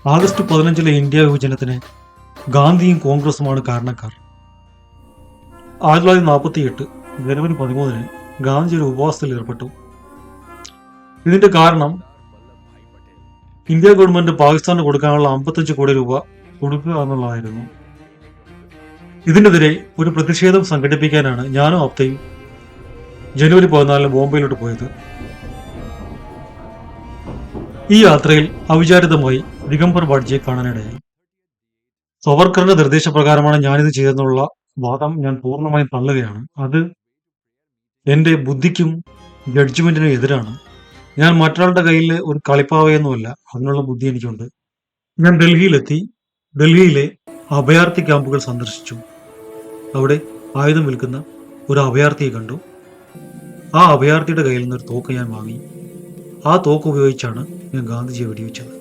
August 15 India വിഭജനത്തിന് ഗാന്ധിയും കോൺഗ്രസുമാണ് കാരണക്കാർ. 1948 ജനുവരി 13 ഗാന്ധി ഒരു ഉപവാസത്തിൽ ഏർപ്പെട്ടു. ഇതിന്റെ കാരണം ഇന്ത്യ ഗവൺമെന്റ് പാകിസ്ഥാന് കൊടുക്കാനുള്ള 55 കോടി രൂപ കൊടുക്കുക എന്നുള്ളതായിരുന്നു. ഇതിനെതിരെ ഒരു പ്രതിഷേധം സംഘടിപ്പിക്കാനാണ് ഞാനും അപ്തയും ജനുവരി 14 ബോംബെയിലോട്ട് പോയത്. ഈ യാത്രയിൽ അവിചാരിതമായി ദിഗംബർ ബാഡ്ജിയെ കാണാനിടയായി. സവർക്കറിന്റെ നിർദ്ദേശപ്രകാരമാണ് ഞാനിത് ചെയ്തെന്നുള്ള വാദം ഞാൻ പൂർണ്ണമായും തള്ളുകയാണ്. അത് എന്റെ ബുദ്ധിക്കും ജഡ്ജ്മെന്റിനും എതിരാണ്. ഞാൻ മറ്റൊരാളുടെ കയ്യിൽ ഒരു കളിപ്പാവയൊന്നുമല്ല, അതിനുള്ള ബുദ്ധി എനിക്കുണ്ട്. ഞാൻ ഡൽഹിയിലെത്തി. ഡൽഹിയിലെ അഭയാർത്ഥി ക്യാമ്പുകൾ സന്ദർശിച്ചു. അവിടെ ആയുധം വിൽക്കുന്ന ഒരു അഭയാർത്ഥിയെ കണ്ടു. ആ അഭയാർത്ഥിയുടെ കയ്യിൽ നിന്നൊരു തോക്ക് ഞാൻ വാങ്ങി. ആ തോക്ക് ഉപയോഗിച്ചാണ് ഞാൻ ഗാന്ധിജിയെ വെടിവെച്ചത്.